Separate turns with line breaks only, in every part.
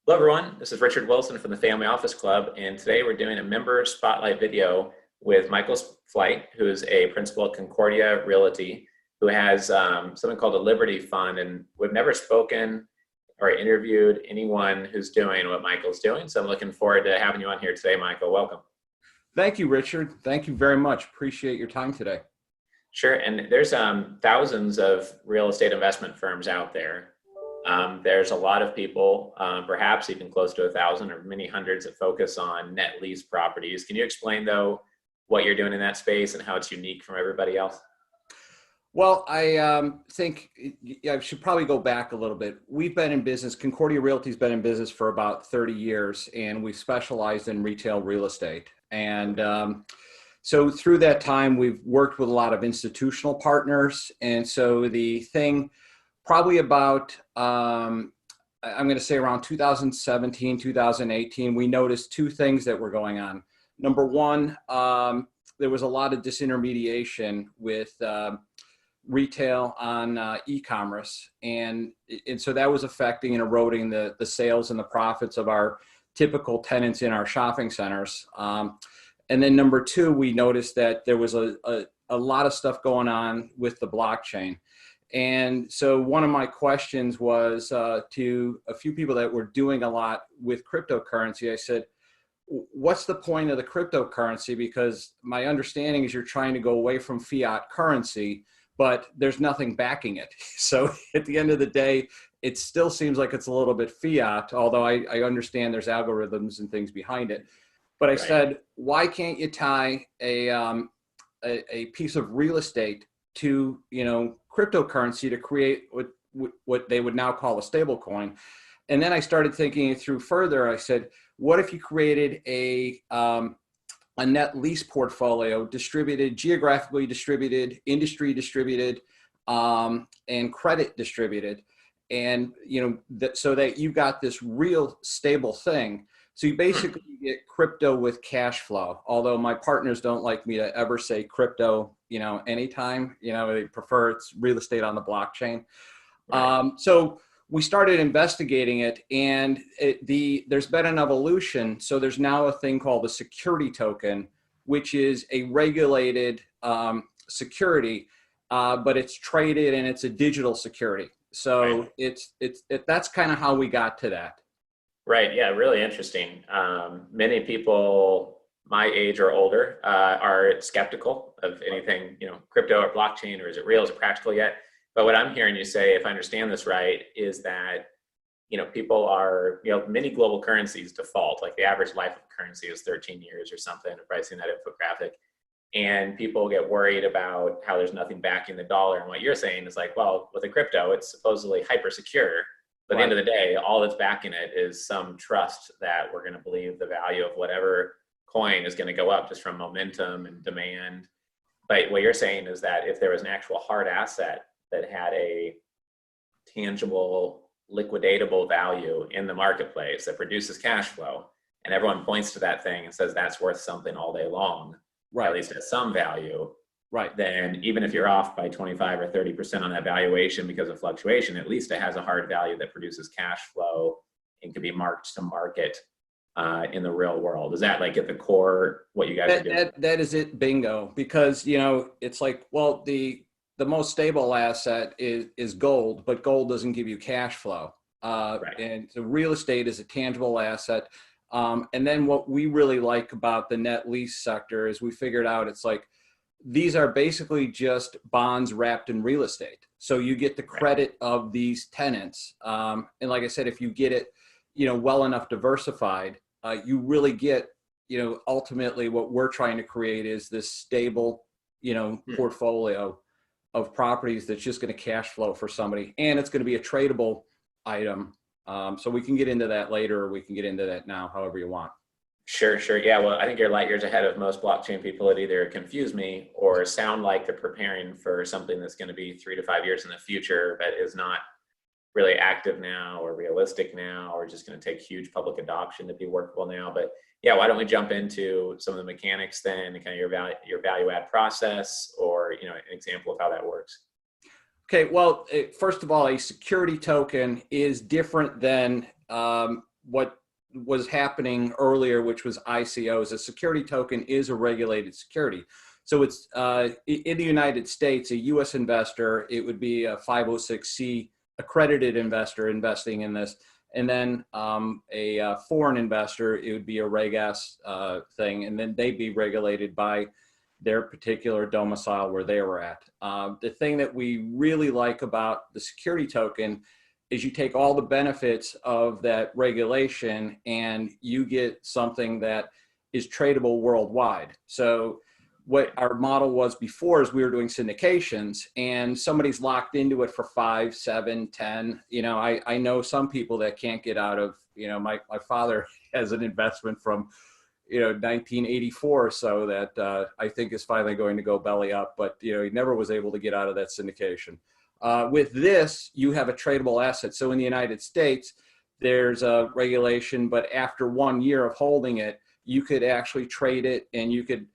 Hello, everyone. This is Richard Wilson from the Family Office Club, and today we're doing a member spotlight video with Michael Flight, who is a principal at Concordia Realty, who has something called a Liberty Fund, and we've never spoken or interviewed anyone who's doing what Michael's doing, so I'm looking forward to having you on here today, Michael. Welcome.
Thank you, Richard. Thank you very much. Appreciate your time today.
Sure, and there's thousands of real estate investment firms out there. There's a lot of people, perhaps even close to 1,000 or many hundreds that focus on net lease properties. Can you explain, though, what you're doing in that space and how it's unique from everybody else?
Well, I think I should probably go back a little bit. We've been in business, Concordia Realty's been in business for about 30 years, and we specialized in retail real estate. And so through that time, we've worked with a lot of institutional partners. And so the thing probably about, I'm going to say around 2017, 2018, we noticed two things that were going on. Number one, there was a lot of disintermediation with retail on e-commerce. And so that was affecting and eroding the sales and the profits of our typical tenants in our shopping centers. And then number two, we noticed that there was a lot of stuff going on with the blockchain. And so one of my questions was to a few people that were doing a lot with cryptocurrency. I said, what's the point of the cryptocurrency? Because my understanding is you're trying to go away from fiat currency, but there's nothing backing it. So at the end of the day, it still seems like it's a little bit fiat, although I understand there's algorithms and things behind it. But I said, why can't you tie a piece of real estate to, cryptocurrency to create what they would now call a stable coin? And then I started thinking it through further. I said, what if you created a net lease portfolio, geographically distributed, industry distributed, and credit distributed, and so that you got this real stable thing. So you basically get crypto with cash flow. Although my partners don't like me to ever say crypto, anytime. They prefer it's real estate on the blockchain.
Right.
So we started investigating it, and there's been an evolution. So there's now a thing called a security token, which is a regulated security, but it's traded and it's a digital security. So that's kind of how we got to that.
Right. Yeah. Really interesting. Many people my age or older are skeptical of anything, crypto or blockchain, or is it real? Is it practical yet? But what I'm hearing you say, if I understand this right, is that, people are, many global currencies default, like the average life of a currency is 13 years or something. I've probably seen that infographic. And people get worried about how there's nothing backing the dollar. And what you're saying is like, well, with a crypto, it's supposedly hyper secure. But at the end of the day, all that's backing it is some trust that we're going to believe the value of whatever coin is going to go up just from momentum and demand. But what you're saying is that if there was an actual hard asset that had a tangible, liquidatable value in the marketplace that produces cash flow, and everyone points to that thing and says that's worth something all day long, at least at some value, then even if you're off by 25 or 30% on that valuation because of fluctuation, at least it has a hard value that produces cash flow and can be marked to market in the real world. Is that like at the core what you guys are doing?
That is it, bingo. Because it's like, well, the most stable asset is gold, but gold doesn't give you cash flow. And the real estate is a tangible asset. And then what we really like about the net lease sector is we figured out it's like, these are basically just bonds wrapped in real estate. So you get the credit of these tenants. And like I said, if you get it, well enough diversified, you really get, ultimately what we're trying to create is this stable, portfolio of properties that's just going to cash flow for somebody. And it's going to be a tradable item. So we can get into that later, or we can get into that now, however you want.
Sure. Yeah, well, I think you're light years ahead of most blockchain people that either confuse me or sound like they're preparing for something that's going to be 3 to 5 years in the future, but is not really active now or realistic now, or just going to take huge public adoption to be workable now. But yeah, why don't we jump into some of the mechanics then, and kind of your value add process, or an example of how that works.
Okay, well, first of all, a security token is different than what was happening earlier, which was ICOs. A security token is a regulated security. So it's in the United States, a U.S. investor, it would be a 506c accredited investor investing in this. And then a foreign investor, it would be a Reg S thing, and then they'd be regulated by their particular domicile where they were at. The thing that we really like about the security token is you take all the benefits of that regulation and you get something that is tradable worldwide. So what our model was before is we were doing syndications and somebody's locked into it for 5, 7, 10. I know some people that can't get out of, my father has an investment from, 1984 or so that I think is finally going to go belly up, but, he never was able to get out of that syndication. With this, you have a tradable asset. So in the United States, there's a regulation, but after 1 year of holding it, you could actually trade it and you could,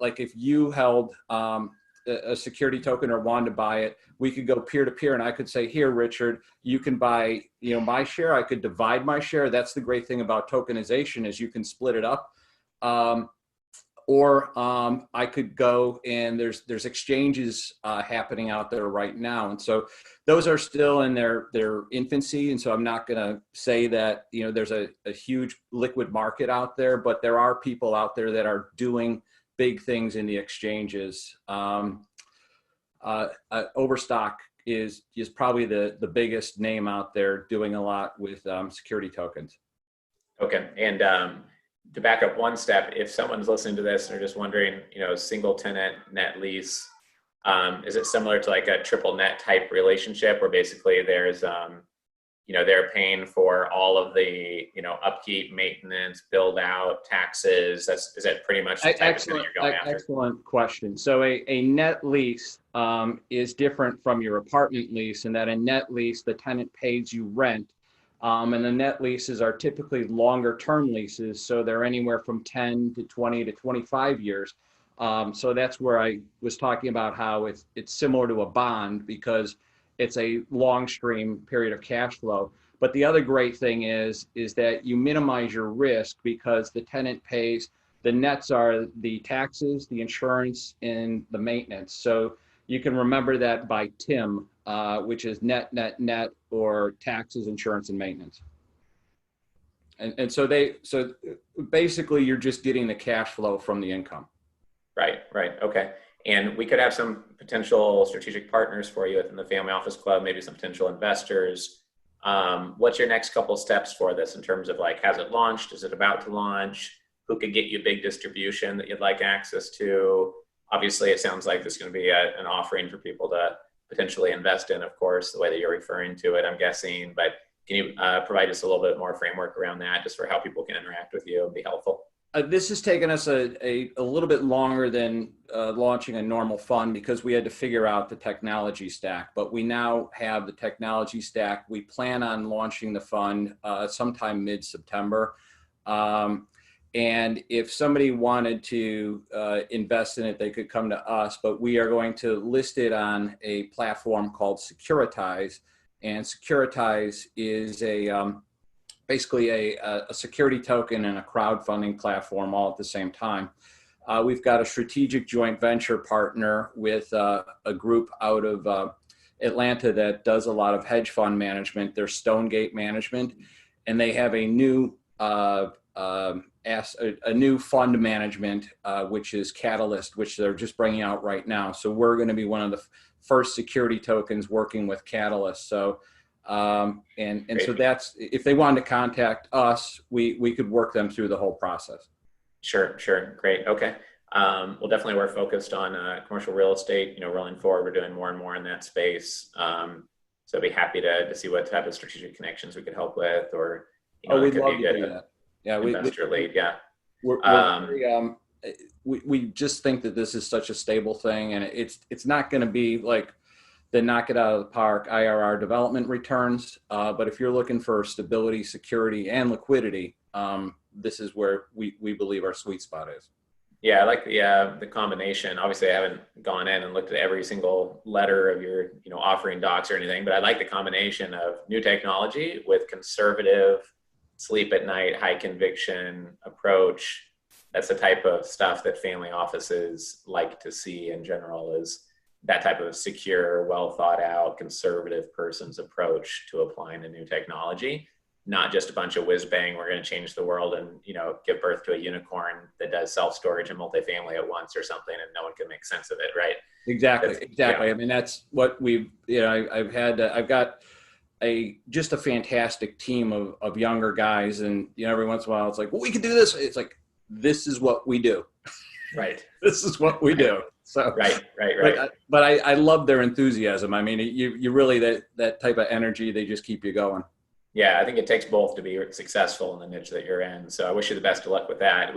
like if you held a security token or wanted to buy it, we could go peer to peer and I could say, here, Richard, you can buy, my share. I could divide my share. That's the great thing about tokenization is you can split it up. Or I could go and there's exchanges happening out there right now. And so those are still in their infancy. And so I'm not going to say that, there's a huge liquid market out there, but there are people out there that are doing big things in the exchanges. Overstock is probably the biggest name out there doing a lot with security tokens.
Okay. And to back up one step, if someone's listening to this and they're just wondering, single tenant net lease, is it similar to like a triple net type relationship where basically there's, they're paying for all of the, upkeep, maintenance, build out, taxes? Is that pretty much the type of thing you're going after?
Excellent question. So a net lease is different from your apartment lease in that a net lease, the tenant pays you rent. And the net leases are typically longer term leases. So they're anywhere from 10 to 20 to 25 years. So that's where I was talking about how it's similar to a bond because it's a long stream period of cash flow. But the other great thing is that you minimize your risk because the tenant pays, the nets are the taxes, the insurance, and the maintenance. So you can remember that by TIM, which is net, or taxes, insurance, and maintenance. And so basically you're just getting the cash flow from the income.
Right. Okay. And we could have some potential strategic partners for you within the Family Office Club, maybe some potential investors. What's your next couple steps for this in terms of like, has it launched? Is it about to launch? Who could get you big distribution that you'd like access to? Obviously, it sounds like there's going to be an offering for people to potentially invest in, of course, the way that you're referring to it, I'm guessing. But can you provide us a little bit more framework around that just for how people can interact with you and be helpful?
This has taken us a little bit longer than launching a normal fund because we had to figure out the technology stack, but we now have the technology stack. We plan on launching the fund sometime mid-September. And if somebody wanted to invest in it, they could come to us, but we are going to list it on a platform called Securitize. And Securitize is basically a security token and a crowdfunding platform all at the same time. We've got a strategic joint venture partner with a group out of Atlanta that does a lot of hedge fund management. They're Stonegate Management, and they have a new fund management, which is Catalyst, which they're just bringing out right now. So we're going to be one of the first security tokens working with Catalyst. So so that's, if they wanted to contact us, we could work them through the whole process.
Sure. Great. Okay. Well, definitely we're focused on commercial real estate, rolling forward. We're doing more and more in that space. So I'd be happy to see what type of strategic connections we could help with, or,
we'd love to do that. Yeah.
Investor lead. Yeah.
We just think that this is such a stable thing, and it's not going to be like the knock it out of the park IRR development returns. But if you're looking for stability, security, and liquidity, this is where we believe our sweet spot is.
Yeah, I like the combination. Obviously, I haven't gone in and looked at every single letter of your offering docs or anything, but I like the combination of new technology with conservative sleep at night, high conviction approach. That's the type of stuff that family offices like to see in general, is that type of secure, well thought out, conservative person's approach to applying a new technology. Not just a bunch of whiz bang, we're going to change the world and, give birth to a unicorn that does self-storage and multifamily at once or something, and no one can make sense of it, right?
Exactly. I mean, that's what we've, I've got just a fantastic team of younger guys, and, every once in a while it's like, well, we could do this. It's like, this is what we do.
Right.
This is what we do. So,
right.
But I love their enthusiasm. I mean, you really, that type of energy, they just keep you going.
Yeah, I think it takes both to be successful in the niche that you're in. So I wish you the best of luck with that.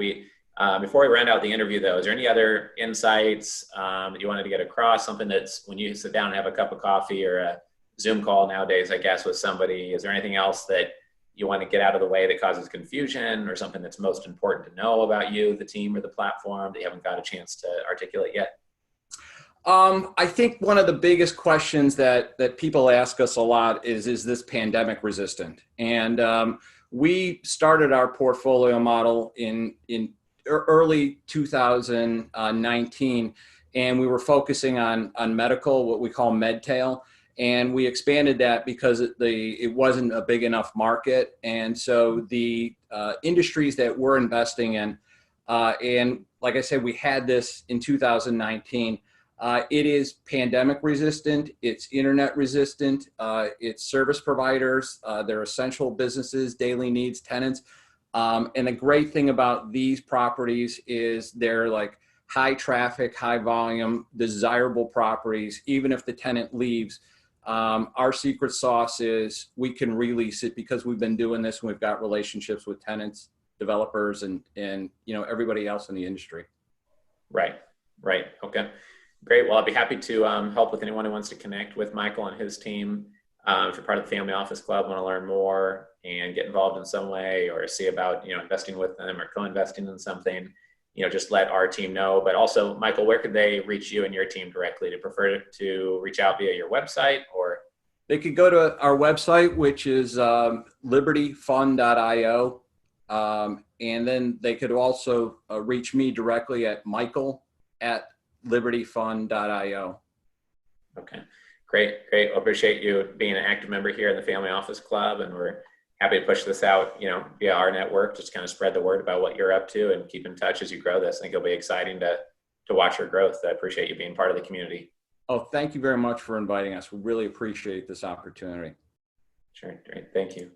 Before we round out the interview, though, is there any other insights that you wanted to get across? Something that's, when you sit down and have a cup of coffee or a Zoom call nowadays, I guess, with somebody, is there anything else that you want to get out of the way that causes confusion, or something that's most important to know about you, the team, or the platform that you haven't got a chance to articulate yet?
I think one of the biggest questions that people ask us a lot is this pandemic resistant? And we started our portfolio model in early 2019, and we were focusing on medical, what we call medtail. And we expanded that because it wasn't a big enough market. And so the industries that we're investing in, and like I said, we had this in 2019, it is pandemic resistant, it's internet resistant, it's service providers, they're essential businesses, daily needs tenants. And the great thing about these properties is they're like high traffic, high volume, desirable properties. Even if the tenant leaves, our secret sauce is we can release it because we've been doing this and we've got relationships with tenants, developers, and everybody else in the industry.
Right. Okay. Great. Well, I'd be happy to help with anyone who wants to connect with Michael and his team. If you're part of the Family Office Club, want to learn more and get involved in some way, or see about investing with them or co-investing in something, just let our team know. But also, Michael, where could they reach you and your team directly? To prefer to reach out via your website, or?
They could go to our website, which is libertyfund.io. And then they could also reach me directly at michael@libertyfund.io.
Okay, great. Well, appreciate you being an active member here in the Family Office Club, and we're happy to push this out, via our network, just kind of spread the word about what you're up to and keep in touch as you grow this. I think it'll be exciting to watch your growth. I appreciate you being part of the community.
Oh, thank you very much for inviting us. We really appreciate this opportunity.
Sure, great. Thank you.